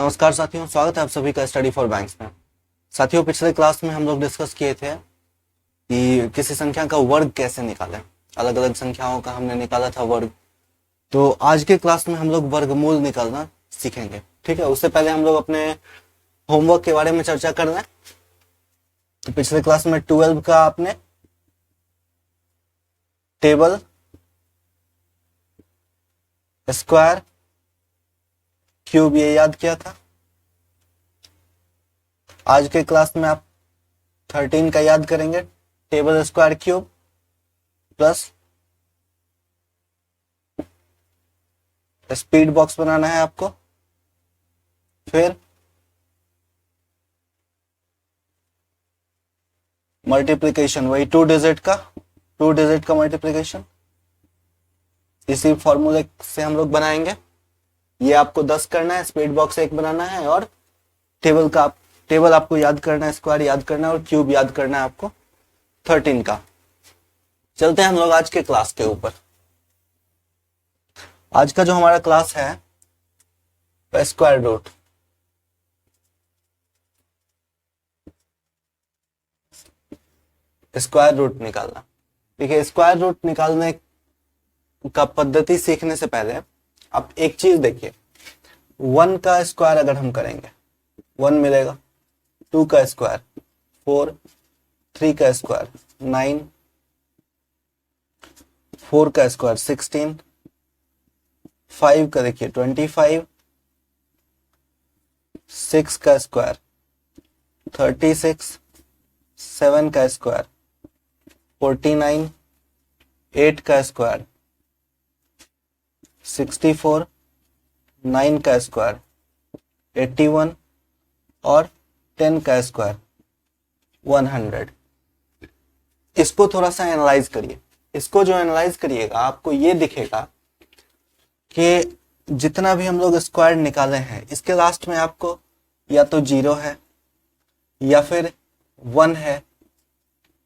नमस्कार साथियों, स्वागत है आप सभी का स्टडी फॉर बैंक्स में। साथियों, पिछले क्लास में हम लोग डिस्कस किए थे कि किसी संख्या का वर्ग कैसे निकालें। अलग अलग संख्याओं का हमने निकाला था वर्ग। तो आज के क्लास में हम लोग वर्गमूल निकालना सीखेंगे। ठीक है, उससे पहले हम लोग अपने होमवर्क के बारे में चर्चा कर रहे हैं। तो पिछले क्लास में 12 का आपने टेबल, स्क्वायर, क्यूब ये याद किया था। आज के क्लास में आप 13 का याद करेंगे, table, square, cube plus speed box बनाना है आपको। फिर मल्टीप्लिकेशन, वही टू डिजिट का मल्टीप्लिकेशन इसी फॉर्मूले से हम लोग बनाएंगे। ये आपको 10 करना है, स्पीड बॉक्स 1 बनाना है और टेबल आपको याद करना है, स्क्वायर याद करना है और क्यूब याद करना है आपको 13 का। चलते हैं हम लोग आज के क्लास के ऊपर। आज का जो हमारा क्लास है स्क्वायर रूट। स्क्वायर रूट निकालना। देखिए, स्क्वायर रूट निकालने का पद्धति सीखने से पहले आप एक चीज देखिए। 1 का स्क्वायर अगर हम करेंगे 1 मिलेगा, 2 का स्क्वायर 4, 3 का स्क्वायर 9, 4 का स्क्वायर 16, 5 का देखिए 25, 6 का स्क्वायर 36, 7 का स्क्वायर 49, 8 का स्क्वायर 64, 9 का स्क्वायर 81 और 10 का स्क्वायर 100। इसको थोड़ा सा एनालाइज करिए। इसको जो एनालाइज करिएगा आपको ये दिखेगा कि जितना भी हम लोग स्क्वायर निकाले हैं इसके लास्ट में आपको या तो 0 है या फिर 1 है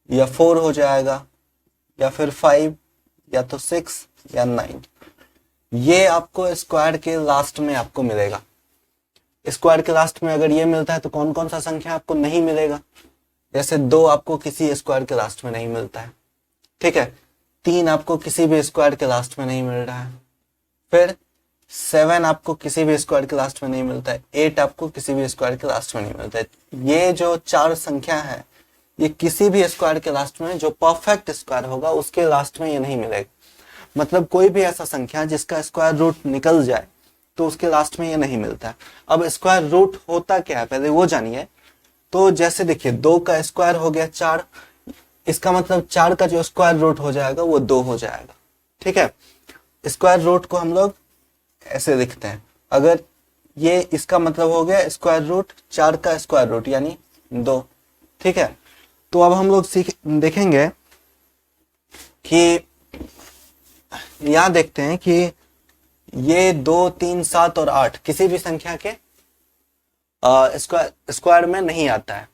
या 4 हो जाएगा या फिर 5 या तो 6 या 9। ये आपको स्क्वायर के लास्ट में आपको मिलेगा। स्क्वायर के लास्ट में अगर ये मिलता है तो कौन कौन सा संख्या आपको नहीं मिलेगा? जैसे 2 आपको किसी स्क्वायर के लास्ट में नहीं मिलता है। ठीक है, 3 आपको किसी भी स्क्वायर के लास्ट में नहीं मिल रहा है। फिर 7 आपको किसी भी स्क्वायर के लास्ट में नहीं मिलता है। 8 आपको किसी भी स्क्वायर के लास्ट में नहीं मिलता है। ये जो 4 संख्या है ये किसी भी स्क्वायर के लास्ट में, जो परफेक्ट स्क्वायर होगा उसके लास्ट में ये नहीं मिलेगा। मतलब कोई भी ऐसा संख्या जिसका स्क्वायर रूट निकल जाए तो उसके लास्ट में ये नहीं मिलता है। अब स्क्वायर रूट होता क्या है पहले वो जानिए। तो जैसे देखिए 2 का स्क्वायर हो गया 4, इसका मतलब 4 का जो स्क्वायर रूट हो जाएगा वो 2 हो जाएगा। ठीक है, स्क्वायर रूट को हम लोग ऐसे लिखते हैं। अगर ये इसका मतलब हो गया स्क्वायर रूट 4 का स्क्वायर रूट यानी 2। ठीक है, तो अब हम लोग देखेंगे कि यहां देखते हैं कि ये 2, 3, 7 और 8 किसी भी संख्या के स्क्वायर में नहीं आता है।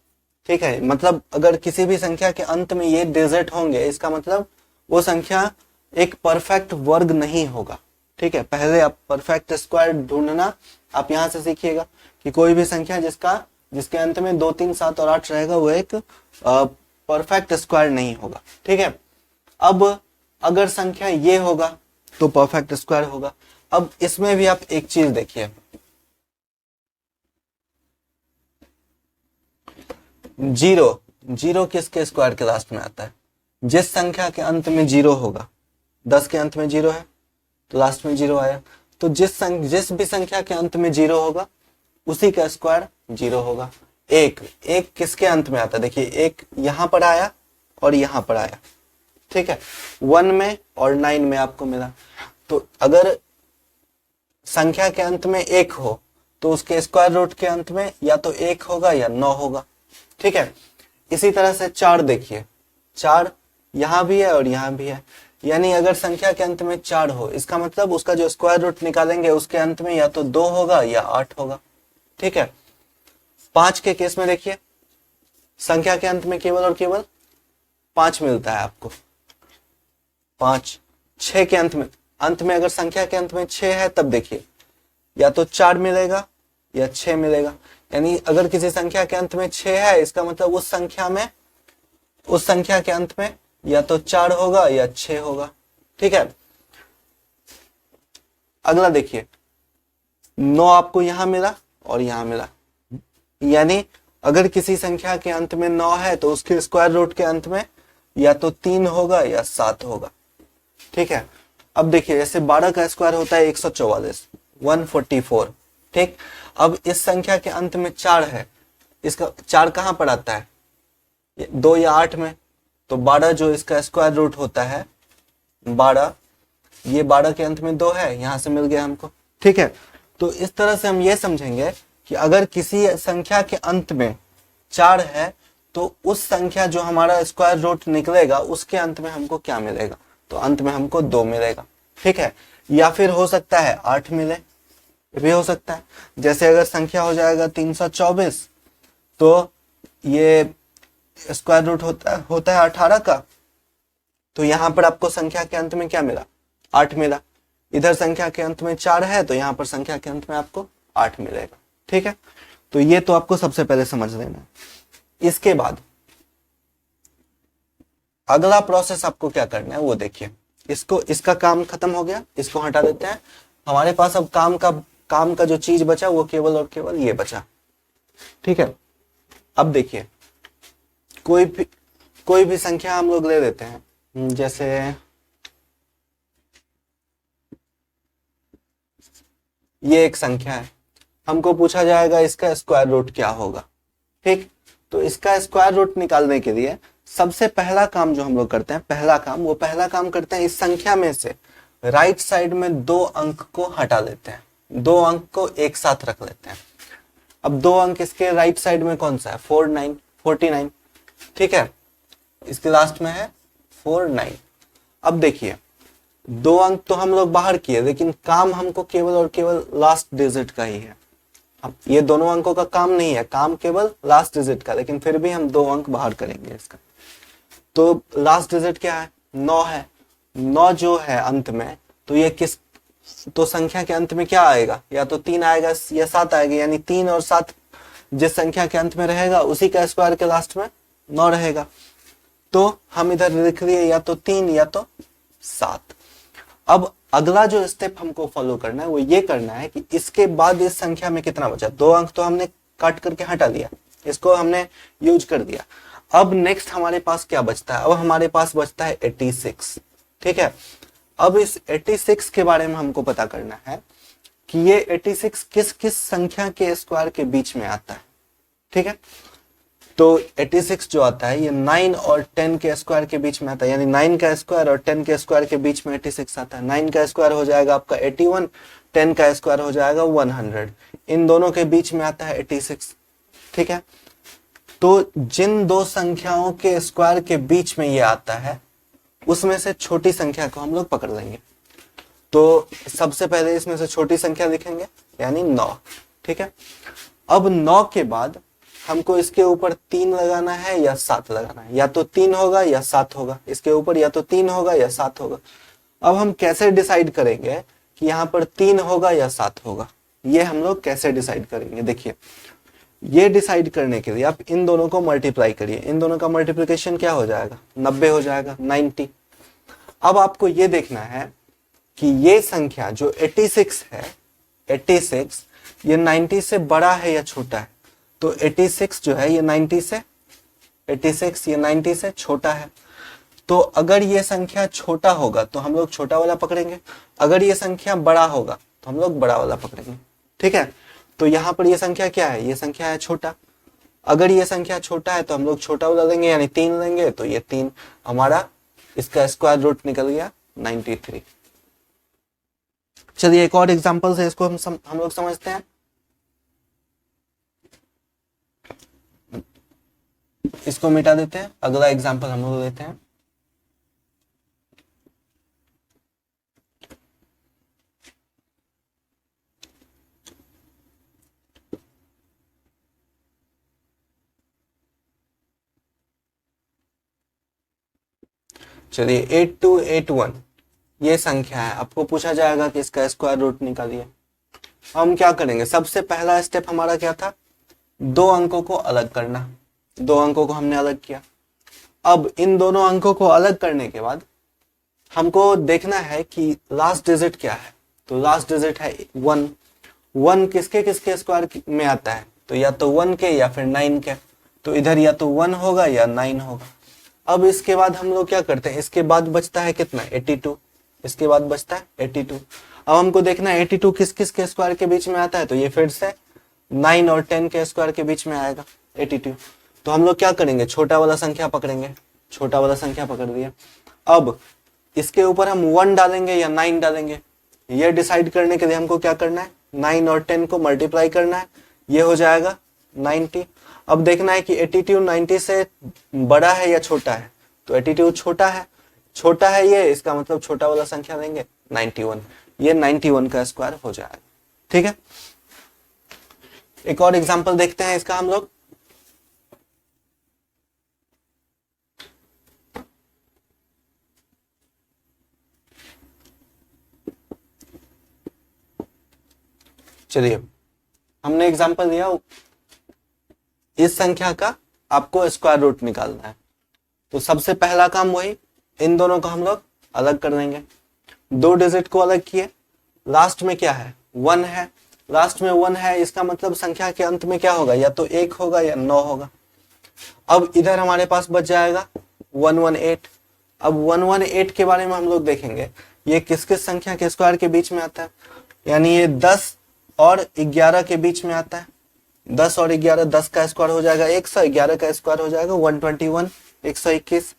ठीक है, मतलब अगर किसी भी संख्या के अंत में ये डिजिट होंगे इसका मतलब वो संख्या एक परफेक्ट वर्ग नहीं होगा। ठीक है, पहले आप परफेक्ट स्क्वायर ढूंढना आप यहां से सीखिएगा कि कोई भी संख्या जिसके अंत में 2, 3, 7 और 8 रहेगा वो एक परफेक्ट स्क्वायर नहीं होगा। ठीक है, अब अगर संख्या ये होगा तो परफेक्ट स्क्वायर होगा। अब इसमें भी आप एक चीज देखिए, 0 किसके स्क्वायर के लास्ट में आता है? जिस संख्या के अंत में 0 होगा, 10 के अंत में 0 है तो लास्ट में 0 आया। तो जिस भी संख्या के अंत में 0 होगा उसी का स्क्वायर 0 होगा। एक किसके अंत में आता है? देखिए, एक यहां पर आया और यहां पर आया। ठीक है, 1 में और 9 में आपको मिला। तो अगर संख्या के अंत में 1 हो तो उसके स्क्वायर रूट के अंत में या तो 1 होगा या 9 होगा। ठीक है, इसी तरह से 4 देखिए, 4 यहां भी है और यहां भी है। यानी अगर संख्या के अंत में 4 हो इसका मतलब उसका जो स्क्वायर रूट निकालेंगे उसके अंत में या तो 2 होगा या 8 होगा। ठीक है, 5 के केस में देखिए, संख्या के अंत में केवल और केवल 5 मिलता है आपको। 5, 6 के अंत में अगर संख्या के अंत में 6 है तब देखिए या तो 4 मिलेगा या 6 मिलेगा। यानी अगर किसी संख्या के अंत में 6 है, इसका मतलब उस संख्या के अंत में या तो 4 होगा या 6 होगा। ठीक है, अगला देखिए, 9 आपको यहां मिला और यहां मिला, यानी अगर किसी संख्या के अंत में 9 है तो उसके स्क्वायर रूट के अंत में या तो 3 होगा या 7 होगा। ठीक है, अब देखिए जैसे 12 का स्क्वायर होता है 144, 144। ठीक, अब इस संख्या के अंत में 4 है, इसका 4 कहां पर आता है, 2 या 8 में, तो 12 जो इसका स्क्वायर रूट होता है 12, ये 12 के अंत में 2 है, यहां से मिल गया हमको। ठीक है, तो इस तरह से हम ये समझेंगे कि अगर किसी संख्या के अंत में 4 है तो उस संख्या जो हमारा स्क्वायर रूट निकलेगा उसके अंत में हमको क्या मिलेगा, तो अंत में हमको 2 मिलेगा। ठीक है, या फिर हो सकता है 8 मिले, भी हो सकता है। जैसे अगर संख्या हो जाएगा 324 तो ये स्क्वायर रूट होता है 18 का, तो यहां पर आपको संख्या के अंत में क्या मिला, 8 मिला। इधर संख्या के अंत में 4 है तो यहां पर संख्या के अंत में आपको 8 मिलेगा। ठीक है, तो ये तो आपको सबसे पहले समझ लेना है। इसके बाद अगला प्रोसेस आपको क्या करना है वो देखिए, इसका काम खत्म हो गया, इसको हटा देते हैं। हमारे पास अब काम का जो चीज बचा वो केवल और केवल ये बचा। ठीक है, अब देखिए कोई भी संख्या हम लोग ले लेते हैं, जैसे ये एक संख्या है, हमको पूछा जाएगा इसका स्क्वायर रूट क्या होगा। ठीक, तो इसका स्क्वायर रूट निकालने के लिए सबसे पहला काम जो हम लोग करते हैं, पहला काम करते हैं, इस संख्या में से राइट साइड में 2 अंक को हटा लेते हैं, 2 अंक को एक साथ रख लेते हैं। अब 2 अंक इसके राइट साइड में कौन सा है, 49। ठीक है, इसके लास्ट में है 49। अब देखिए 2 अंक तो हम लोग बाहर किए, लेकिन काम हमको केवल और केवल लास्ट डिजिट का ही है। अब ये दोनों अंकों का काम नहीं है, काम केवल लास्ट डिजिट का, लेकिन फिर भी हम 2 अंक बाहर करेंगे इसका। तो लास्ट डिजिट क्या है, 9 है। 9 जो है अंत में, तो ये तो संख्या के अंत में क्या आएगा, या तो 3 आएगा या 7 आएगा, यानी 3 और 7 जिस संख्या के अंत में रहेगा उसी का स्क्वायर के लास्ट में 9 रहेगा। तो हम इधर लिख लिए या तो 3 या तो 7। अब अगला जो स्टेप हमको फॉलो करना है वो ये करना है कि इसके बाद इस संख्या में कितना बचा, 2 अंक तो हमने काट करके हटा दिया, इसको हमने यूज कर दिया। अब नेक्स्ट हमारे पास क्या बचता है, अब हमारे पास बचता है 86। ठीक है, अब इस 86 के बारे में हमको पता करना है कि ये 86 किस किस संख्या के स्क्वायर के बीच में आता है। ठीक है, तो 86 जो आता है ये 9 और 10 के स्क्वायर के बीच में आता है, यानी 9 का स्क्वायर और 10 के स्क्वायर के बीच में 86 आता है। 9 का स्क्वायर हो जाएगा आपका 81, 10 का स्क्वायर हो जाएगा 100, इन दोनों के बीच में आता है 86। ठीक है, तो जिन 2 संख्याओं के स्क्वायर के बीच में ये आता है उसमें से छोटी संख्या को हम लोग पकड़ लेंगे। तो सबसे पहले इसमें से छोटी संख्या लिखेंगे, यानी 9। ठीक है, अब 9 के बाद हमको इसके ऊपर 3 लगाना है या 7 लगाना है, या तो 3 होगा या 7 होगा, इसके ऊपर या तो 3 होगा या 7 होगा। अब हम कैसे डिसाइड करेंगे कि यहाँ पर 3 होगा या 7 होगा, ये हम लोग कैसे डिसाइड करेंगे, देखिए ये डिसाइड करने के लिए आप इन दोनों को मल्टीप्लाई करिए, इन दोनों का मल्टीप्लिकेशन क्या हो जाएगा, 90 हो जाएगा, 90। अब आपको ये देखना है कि ये संख्या जो 86 है, 86 ये 90 से बड़ा है या छोटा है, तो 86 जो है ये 90 से छोटा है। तो अगर ये संख्या छोटा होगा तो हम लोग छोटा वाला पकड़ेंगे, अगर ये संख्या बड़ा होगा तो हम लोग बड़ा वाला पकड़ेंगे। ठीक है, तो यहाँ पर ये संख्या क्या है, ये संख्या है छोटा। अगर ये संख्या छोटा है तो हम लोग छोटा वाला लेंगे, यानी 3 लेंगे, तो ये 3 हमारा इसका स्क्वायर रूट निकल गया 93। चलिए एक और एग्जांपल से इसको हम लोग समझते हैं। इसको मिटा देते हैं, अगला एग्जांपल हम लोग लेते हैं। चलिए 8281 ये संख्या है, आपको पूछा जाएगा कि इसका स्क्वायर रूट निकालिए। हम क्या करेंगे, सबसे पहला स्टेप हमारा क्या था, दो अंकों को अलग करना। दो अंकों को हमने अलग किया। अब इन दोनों अंकों को अलग करने के बाद हमको देखना है कि लास्ट डिजिट क्या है। तो लास्ट डिजिट है 1। 1 किसके किसके स्क्वायर में आता है, तो या तो 1 के या फिर 9 के। तो इधर या तो 1 होगा या 9 होगा। अब इसके बाद हम लोग क्या करते हैं, इसके बाद बचता है कितना, 82। इसके बाद बचता है 82। अब हमको देखना है 82 किस किस के स्क्वायर के बीच में आता है, तो ये फिर से 9 और 10 के स्क्वायर के बीच में आएगा 82। तो हम लोग क्या करेंगे, छोटा वाला संख्या पकड़ेंगे। छोटा वाला संख्या पकड़ दिया। अब इसके ऊपर हम 1 डालेंगे या 9 डालेंगे, ये डिसाइड करने के लिए हमको क्या करना है, 9 और 10 को मल्टीप्लाई करना है। ये हो जाएगा 90। अब देखना है कि 82 90 से बड़ा है या छोटा है, तो 82 छोटा है। छोटा है ये, इसका मतलब छोटा वाला संख्या लेंगे 91। ये 91 का स्क्वायर हो जाएगा। ठीक है, एक और एग्जांपल देखते हैं इसका हम लोग। चलिए, हमने एग्जांपल दिया, इस संख्या का आपको स्क्वायर रूट निकालना है। तो सबसे पहला काम वही, इन दोनों को हम लोग अलग कर देंगे। दो डिजिट को अलग किए, लास्ट में क्या है, 1 है। लास्ट में 1 है, इसका मतलब संख्या के अंत में क्या होगा, या तो 1 होगा या 9 होगा। अब इधर हमारे पास बच जाएगा 118। अब 118 के बारे में हम लोग देखेंगे, ये किस किस संख्या के स्क्वायर के बीच में आता है, यानी ये 10 और 11 के बीच में आता है। 10 और 11, 10 का स्क्वायर हो जाएगा 100, 11 का स्क्वायर हो जाएगा 121, 121।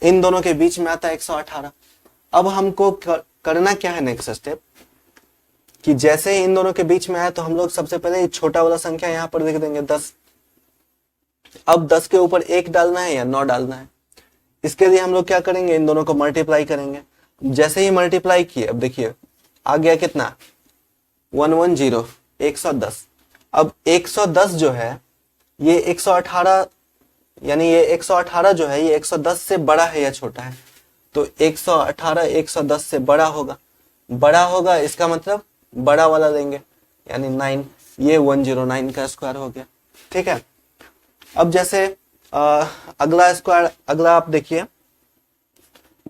इन दोनों के बीच में आता है 118। अब हमको करना क्या है, नेक्स्ट स्टेप, कि जैसे ही इन दोनों के बीच में आया तो हम लोग सबसे पहले छोटा वाला संख्या यहां पर लिख देंगे 10। अब 10 के ऊपर 1 डालना है या 9 डालना है, इसके लिए हम लोग क्या करेंगे, इन दोनों को मल्टीप्लाई करेंगे। जैसे ही मल्टीप्लाई किए, अब देखिए आ गया कितना, 110, 110। अब 110 जो है ये 118, यानी ये 118 जो है ये 110 से बड़ा है या छोटा है, तो 118 110 से बड़ा होगा। बड़ा होगा इसका मतलब बड़ा वाला लेंगे, यानी 9। ये 109 का स्क्वायर हो गया। ठीक है, अब जैसे अगला स्क्वायर, अगला आप देखिए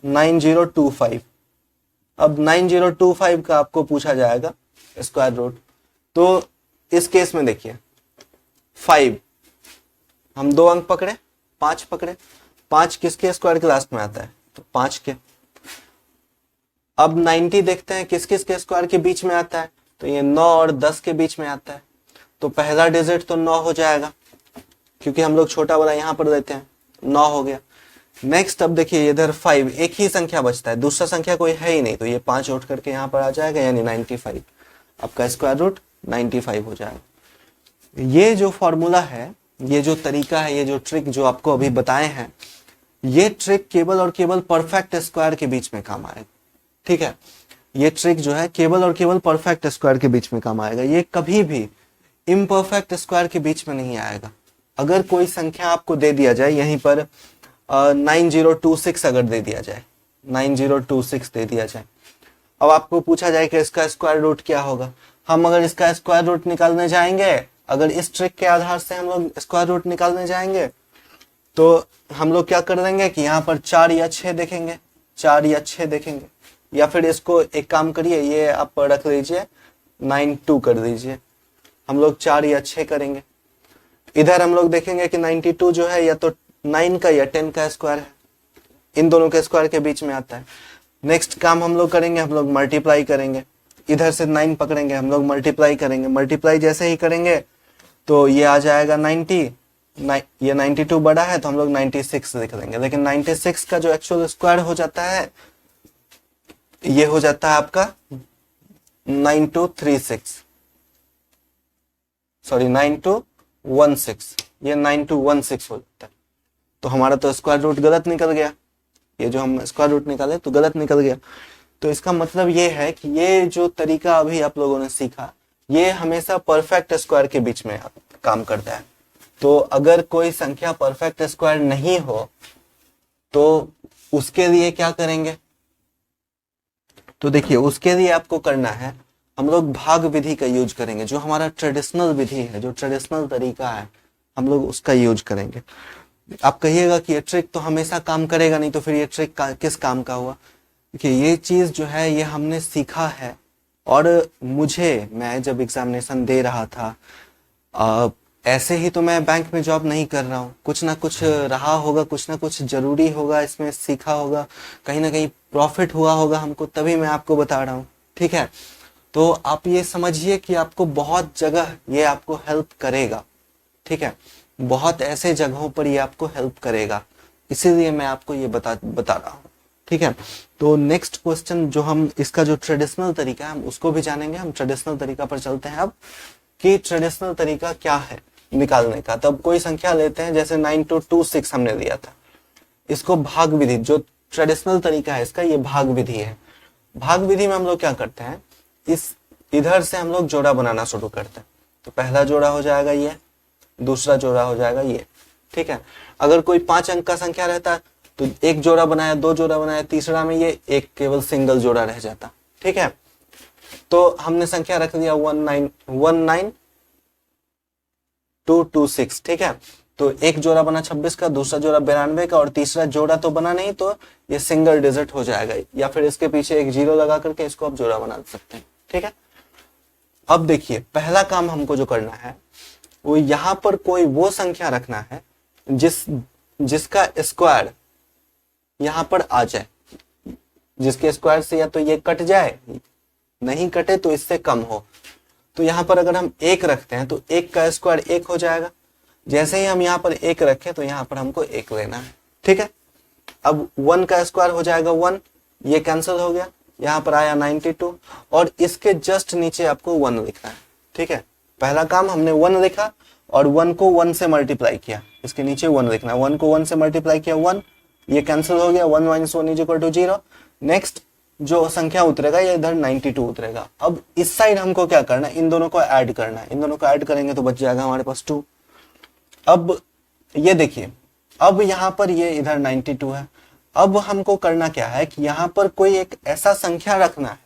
9025। अब 9025 का आपको पूछा जाएगा स्क्वायर रूट। तो इस केस में देखिए 5, हम दो अंक पकड़े, 5 पकड़े। 5 किसके स्क्वायर के लास्ट में आता है, तो 5 के। अब 90 देखते हैं किस किस के स्क्वायर के बीच में आता है, तो ये 9 और 10 के बीच में आता है। तो पहला डिजिट तो 9 हो जाएगा, क्योंकि हम लोग छोटा वाला यहां पर देते हैं, 9 हो गया। नेक्स्ट अब देखिए इधर 5, एक ही संख्या बचता है, दूसरा संख्या कोई है ही नहीं, तो ये 5 उठ करके यहां पर आ जाएगा, यानी 95। आपका स्क्वायर रूट 95 हो जाएगा। ये जो फॉर्मूला है, ये जो तरीका है, ये जो ट्रिक जो आपको अभी बताए हैं, ये ट्रिक केवल और केवल परफेक्ट स्क्वायर के बीच में काम आएगा। ठीक है, ये ट्रिक जो है केवल और केवल परफेक्ट स्क्वायर के बीच में काम आएगा, ये कभी भी इम्परफेक्ट स्क्वायर के बीच में नहीं आएगा। अगर कोई संख्या आपको दे दिया जाए यहीं पर 9026 अगर दे दिया जाए, 9026 दे दिया जाए, अब आपको पूछा जाए कि इसका स्क्वायर रूट क्या होगा, हम अगर इसका स्क्वायर रूट निकालने जाएंगे, अगर इस ट्रिक के आधार से हम लोग स्क्वायर रूट निकालने जाएंगे, तो हम लोग क्या कर देंगे कि यहाँ पर 4 या 6 देखेंगे, 4 या 6 देखेंगे, या फिर इसको एक काम करिए, ये आप रख लीजिए 92 कर दीजिए, हम लोग 4 या 6 करेंगे। इधर हम लोग देखेंगे कि 92 जो है या तो 9 का या 10 का स्क्वायर है, इन दोनों के स्क्वायर के बीच में आता है। नेक्स्ट काम हम लोग करेंगे, हम लोग मल्टीप्लाई करेंगे। इधर से 9 पकड़ेंगे, हम लोग मल्टीप्लाई करेंगे। मल्टीप्लाई जैसे ही करेंगे तो ये आ जाएगा 90, ये 92 बड़ा है तो हम लोग 96 लिख देंगे, लेकिन 96 का जो एक्चुअल स्क्वायर हो जाता है ये हो जाता है आपका 9236, सॉरी 9216, ये 9216 हो जाता है। तो हमारा तो स्क्वायर रूट गलत निकल गया, ये जो हम स्क्वायर रूट निकाले तो गलत निकल गया। तो इसका मतलब ये है कि ये जो तरीका अभी आप लोगों ने सीखा, ये हमेशा परफेक्ट स्क्वायर के बीच में काम करता है। तो अगर कोई संख्या परफेक्ट स्क्वायर नहीं हो तो उसके लिए क्या करेंगे, तो देखिए उसके लिए आपको करना है, हम लोग भाग विधि का यूज करेंगे, जो हमारा ट्रेडिशनल विधि है, जो ट्रेडिशनल तरीका है, हम लोग उसका यूज करेंगे। आप कहिएगा कि ये ट्रिक तो हमेशा काम करेगा नहीं, तो फिर ये ट्रिक किस काम का हुआ? देखिए, ये चीज जो है ये हमने सीखा है, और मैं जब एग्जामिनेशन दे रहा था, ऐसे ही तो मैं बैंक में जॉब नहीं कर रहा हूँ, कुछ ना कुछ रहा होगा, कुछ ना कुछ जरूरी होगा, इसमें सीखा होगा, कहीं ना कहीं प्रॉफिट हुआ होगा हमको, तभी मैं आपको बता रहा हूँ। ठीक है, तो आप ये समझिए कि आपको बहुत जगह ये आपको हेल्प करेगा। ठीक है, बहुत ऐसे जगहों पर ये आपको हेल्प करेगा, इसीलिए मैं आपको ये बता रहा हूँ। ठीक है, तो नेक्स्ट क्वेश्चन जो हम इसका जो ट्रेडिशनल तरीका है हम उसको भी जानेंगे। हम ट्रेडिशनल तरीका पर चलते हैं अब, कि ट्रेडिशनल तरीका क्या है निकालने का। तब कोई संख्या लेते हैं, जैसे 9226 हमने लिया था, इसको भाग विधि, जो ट्रेडिशनल तरीका है इसका, ये भाग विधि है। भाग विधि में हम लोग क्या करते हैं, इस इधर से हम लोग जोड़ा बनाना शुरू करते हैं। तो पहला जोड़ा हो जाएगा ये, दूसरा जोड़ा हो जाएगा ये। ठीक है, अगर कोई 5 अंक का संख्या रहता है तो एक जोड़ा बनाया, 2 जोड़ा बनाया, तीसरा में ये एक केवल सिंगल जोड़ा रह जाता। ठीक है, तो हमने संख्या रख दिया 19226। ठीक है, तो एक जोड़ा बना 26 का, दूसरा जोड़ा 92 का, और तीसरा जोड़ा तो बना नहीं, तो ये सिंगल डिजिट हो जाएगा, या फिर इसके पीछे एक जीरो लगा करके इसको आप जोड़ा बना सकते हैं। ठीक है, अब देखिए पहला काम हमको जो करना है वो यहां पर कोई वो संख्या रखना है जिसका स्क्वायर यहां पर आ जाए, जिसके स्क्वायर से या तो ये कट जाए, नहीं कटे तो इससे कम हो। तो यहां पर अगर हम 1 रखते हैं तो 1 का स्क्वायर 1 हो जाएगा। जैसे ही हम यहाँ पर 1 रखें तो यहाँ पर हमको 1 लेना है। ठीक है, अब 1 का स्क्वायर हो जाएगा 1, ये कैंसिल हो गया, यहाँ पर आया 92, और इसके जस्ट नीचे आपको 1 लिखना है। ठीक है, पहला काम हमने 1 लिखा और 1 को 1 से मल्टीप्लाई किया, इसके नीचे 1 लिखना है, 1 को 1 से मल्टीप्लाई किया 1, ये कैंसिल हो गया, 1 - 1 = 0। नेक्स्ट जो संख्या उतरेगा ये इधर 92 उतरेगा। अब इस साइड हमको क्या करना है, इन दोनों को ऐड करना है, इन दोनों को ऐड करेंगे तो बच जाएगा हमारे पास 2। अब ये देखिए, अब यहाँ पर ये इधर 92 है। अब हमको करना क्या है कि यहाँ पर कोई एक ऐसा संख्या रखना है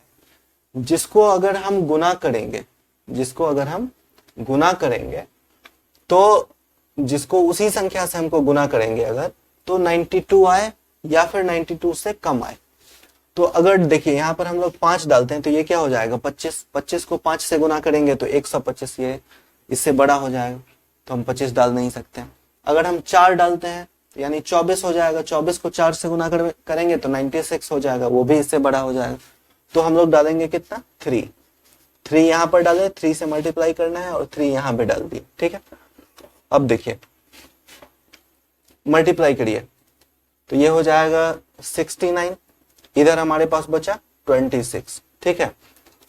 जिसको अगर हम गुना करेंगे, तो जिसको उसी संख्या से हमको गुना करेंगे अगर, तो 92 आए या फिर 92 से कम आए। तो अगर देखिए यहाँ पर हम लोग 5 डालते हैं तो ये क्या हो जाएगा 25, 25 को 5 से गुना करेंगे तो 125, ये इससे बड़ा हो जाएगा, तो हम 25 डाल नहीं सकते हैं। अगर हम 4 डालते हैं यानी 24 हो जाएगा, 24 को 4 से गुना करेंगे तो 96 हो जाएगा, वो भी इससे बड़ा हो जाएगा। तो हम लोग डालेंगे कितना, 3 यहाँ पर डाले, 3 से मल्टीप्लाई करना है और 3 यहाँ पे डाल दिए। ठीक है, अब देखिए मल्टीप्लाई करिए तो ये हो जाएगा 69, इधर हमारे पास बचा 26। ठीक है,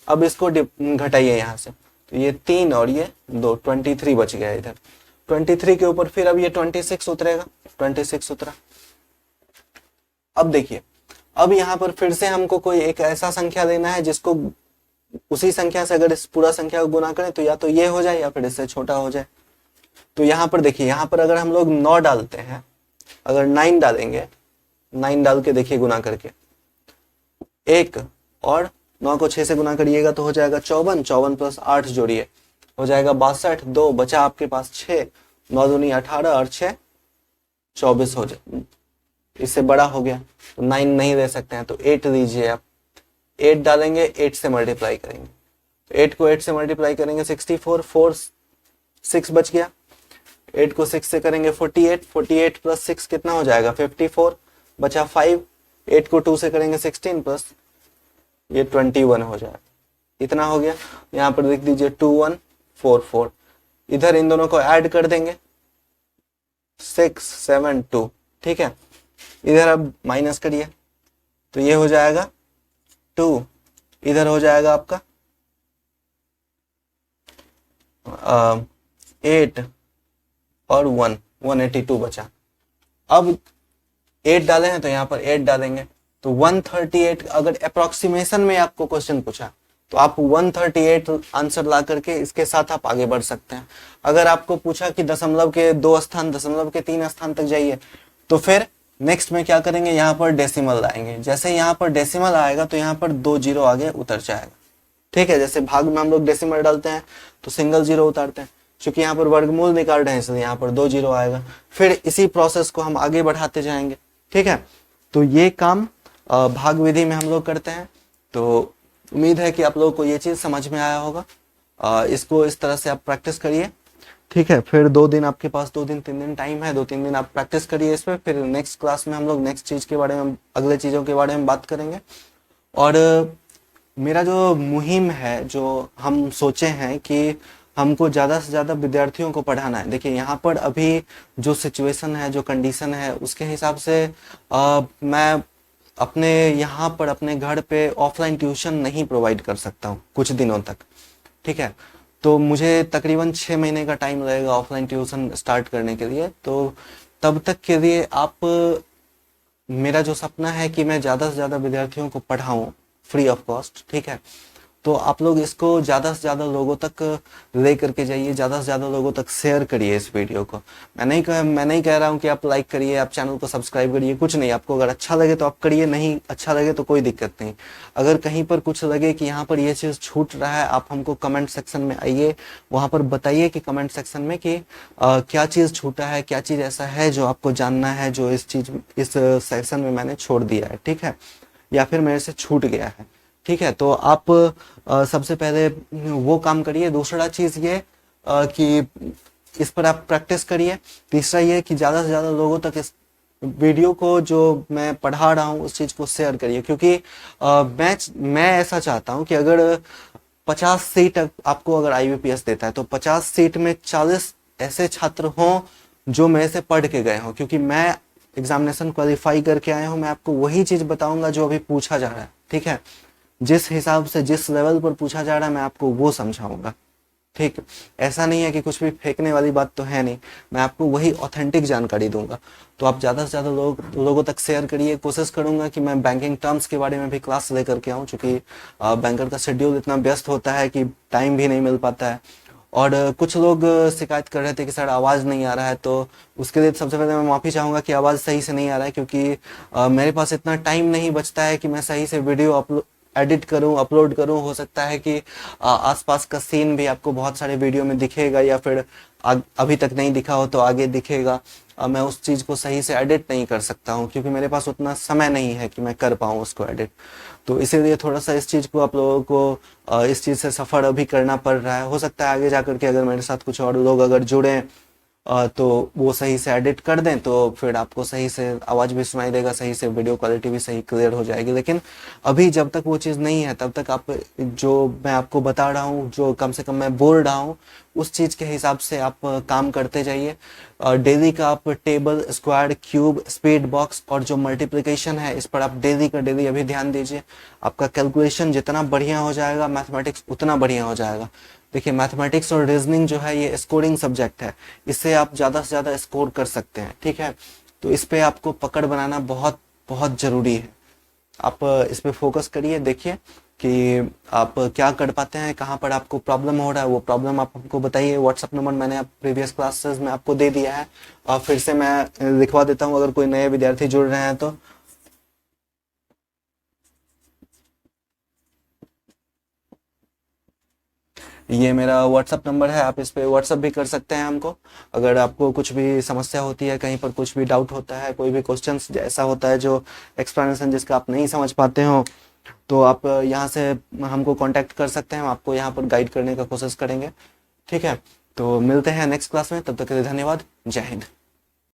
अब इसको घटाइए यहाँ से, तो ये 3 और ये 2, 23 बच गया इधर। 23 के ऊपर फिर अब ये 26 उतरेगा, 26 उतरा। अब देखिए, अब यहाँ पर फिर से हमको कोई एक ऐसा संख्या लेना है जिसको उसी संख्या से अगर इस पूरा संख्या को गुना करें तो या तो ये हो जाए या फिर इससे छोटा हो जाए। तो यहाँ पर देखिए, यहाँ पर अगर हम लोग 9 डालते हैं, अगर 9 डालेंगे, 9 डाल के देखिए गुना करके, 1 और 9 को 6 से गुना करिएगा तो हो जाएगा 54, 54 प्लस 8 जोड़िए हो जाएगा 62, 2 बचा आपके पास 6, 9 दूनी 18 और 6 24 हो जाए, इससे बड़ा हो गया तो 9 नहीं ले सकते हैं, तो 8 लीजिए आप। 8 डालेंगे, 8 से मल्टीप्लाई करेंगे, 8 को 8 से मल्टीप्लाई करेंगे 64, 4 6 बच गया, 8 को 6 से करेंगे 48, 48 प्लस 6 कितना हो जाएगा 54, बचा 5, 8 को 2 से करेंगे 16 प्लस ये 21 हो जाएगा, इतना हो गया। यहाँ पर लिख दीजिए 2144, इधर इन दोनों को ऐड कर देंगे 672। ठीक है, इधर अब माइनस करिए तो ये हो जाएगा 2, इधर हो जाएगा आपका 8 और 1, 182 बचा। अब 8 डाले हैं तो यहाँ पर 8 डालेंगे तो 138। अगर अप्रोक्सीमेशन में आपको क्वेश्चन पूछा तो आप 138 आंसर ला करके इसके साथ आप आगे बढ़ सकते हैं। अगर आपको पूछा कि दशमलव के 2 स्थान, दशमलव के 3 स्थान तक जाइए, तो फिर नेक्स्ट में क्या करेंगे, यहाँ पर डेसिमल लाएंगे। जैसे यहाँ पर डेसिमल आएगा तो यहाँ पर 2 जीरो आगे उतर जाएगा। ठीक है, जैसे भाग में हम लोग डेसिमल डालते हैं तो सिंगल जीरो उतारते हैं, क्योंकि यहाँ पर वर्गमूल निकाल रहे हैं इसलिए यहाँ पर 2 जीरो आएगा। फिर इसी प्रोसेस को हम आगे बढ़ाते जाएंगे। ठीक है, तो ये काम भाग विधि में हम लोग करते हैं। तो उम्मीद है कि आप लोगों को ये चीज समझ में आया होगा। इसको इस तरह से आप प्रैक्टिस करिए। ठीक है, फिर 2 दिन आपके पास, 2 दिन 3 दिन टाइम है, 2-3 दिन आप प्रैक्टिस करिए इस पर। फिर नेक्स्ट क्लास में हम लोग नेक्स्ट चीज के बारे में, अगले चीजों के बारे में बात करेंगे। और मेरा जो मुहिम है, जो हम सोचे हैं कि हमको ज़्यादा से ज़्यादा विद्यार्थियों को पढ़ाना है। देखिए यहाँ पर अभी जो सिचुएशन है, जो कंडीशन है, उसके हिसाब से मैं अपने यहाँ पर अपने घर पे ऑफलाइन ट्यूशन नहीं प्रोवाइड कर सकता हूँ कुछ दिनों तक। ठीक है, तो मुझे तकरीबन 6 महीने का टाइम लगेगा ऑफलाइन ट्यूशन स्टार्ट करने के लिए। तो तब तक के लिए आप, मेरा जो सपना है कि मैं ज़्यादा से ज़्यादा विद्यार्थियों को पढ़ाऊँ फ्री ऑफ कॉस्ट। ठीक है, तो आप लोग इसको ज़्यादा से ज़्यादा लोगों तक ले करके जाइए, ज़्यादा से ज़्यादा लोगों तक शेयर करिए इस वीडियो को। मैं नहीं कह रहा हूँ कि आप लाइक करिए, आप चैनल को सब्सक्राइब करिए, कुछ नहीं। आपको अगर अच्छा लगे तो आप करिए, नहीं अच्छा लगे तो कोई दिक्कत नहीं। अगर कहीं पर कुछ लगे कि यहाँ पर ये चीज़ छूट रहा है, आप हमको कमेंट सेक्शन में आइए, वहाँ पर बताइए कि कमेंट सेक्शन में कि क्या चीज़ छूटा है, क्या चीज़ ऐसा है जो आपको जानना है, जो इस सेक्शन में मैंने छोड़ दिया है। ठीक है, या फिर मेरे से छूट गया है। ठीक है, तो आप सबसे पहले वो काम करिए। दूसरा चीज ये कि इस पर आप प्रैक्टिस करिए। तीसरा ये कि ज्यादा से ज्यादा लोगों तक इस वीडियो को, जो मैं पढ़ा रहा हूँ, उस चीज को शेयर करिए। क्योंकि मैं ऐसा चाहता हूँ कि अगर 50 सीट आपको अगर IBPS देता है तो 50 सीट में 40 ऐसे छात्र हों जो मेरे से पढ़ के गए हों। क्योंकि मैं एग्जामिनेशन क्वालिफाई करके आया हूँ, मैं आपको वही चीज बताऊंगा जो अभी पूछा जा रहा है। ठीक है, जिस हिसाब से, जिस लेवल पर पूछा जा रहा है, मैं आपको वो समझाऊंगा। ठीक, ऐसा नहीं है कि कुछ भी फेंकने वाली बात तो है नहीं, मैं आपको वही ऑथेंटिक जानकारी दूंगा। तो आप ज़्यादा से ज़्यादा लोगों तक शेयर करिए। कोशिश करूंगा कि मैं बैंकिंग टर्म्स के बारे में भी क्लास लेकर के आऊँ, चूँकि बैंकर का शेड्यूल इतना व्यस्त होता है कि टाइम भी नहीं मिल पाता है। और कुछ लोग शिकायत कर रहे थे कि सर आवाज़ नहीं आ रहा है, तो उसके लिए सबसे पहले मैं माफ़ी चाहूँगा कि आवाज़ सही से नहीं आ रहा है, क्योंकि मेरे पास इतना टाइम नहीं बचता है कि मैं सही से वीडियो एडिट करूं, अपलोड करूं। हो सकता है कि आसपास का सीन भी आपको बहुत सारे वीडियो में दिखेगा, या फिर अभी तक नहीं दिखा हो तो आगे दिखेगा। मैं उस चीज़ को सही से एडिट नहीं कर सकता हूं, क्योंकि मेरे पास उतना समय नहीं है कि मैं कर पाऊं उसको एडिट। तो इसीलिए थोड़ा सा इस चीज़ को आप लोगों को इस चीज़ से सफ़र अभी करना पड़ रहा है। हो सकता है आगे जाकर के अगर मेरे साथ कुछ और लोग अगर जुड़ें तो वो सही से एडिट कर दें, तो फिर आपको सही से आवाज़ भी सुनाई देगा, सही से वीडियो क्वालिटी भी सही क्लियर हो जाएगी। लेकिन अभी जब तक वो चीज़ नहीं है, तब तक आप, जो मैं आपको बता रहा हूँ, जो कम से कम मैं बोल रहा हूँ, उस चीज़ के हिसाब से आप काम करते जाइए। डेली का आप table, square, cube, speed box और जो मल्टीप्लिकेशन है, इस पर आप डेली का डेली अभी ध्यान दीजिए। आपका कैलकुलेशन जितना बढ़िया हो जाएगा, मैथमेटिक्स उतना बढ़िया हो जाएगा। देखिए, मैथमेटिक्स और रीजनिंग जो है ये स्कोरिंग सब्जेक्ट है, इससे आप ज़्यादा से ज़्यादा स्कोर कर सकते हैं। ठीक है, तो इस पे आपको पकड़ बनाना बहुत बहुत ज़रूरी है। आप इस पे फोकस करिए, देखिए कि आप क्या कर पाते हैं, कहाँ पर आपको प्रॉब्लम हो रहा है, वो प्रॉब्लम आप हमको बताइए। व्हाट्सअप नंबर मैंने प्रीवियस क्लासेस में आपको दे दिया है, और फिर से मैं लिखवा देता हूँ अगर कोई नए विद्यार्थी जुड़ रहे हैं तो। ये मेरा व्हाट्सअप नंबर है, आप इस पे व्हाट्सअप भी कर सकते हैं हमको। अगर आपको कुछ भी समस्या होती है, कहीं पर कुछ भी डाउट होता है, कोई भी क्वेश्चन ऐसा होता है जो एक्सप्लेनेशन जिसका आप नहीं समझ पाते हो, तो आप यहाँ से हमको कांटेक्ट कर सकते हैं। हम आपको यहाँ पर गाइड करने का कोशिश करेंगे। ठीक है, तो मिलते हैं नेक्स्ट क्लास में, तब तक के लिए धन्यवाद। जय हिंद।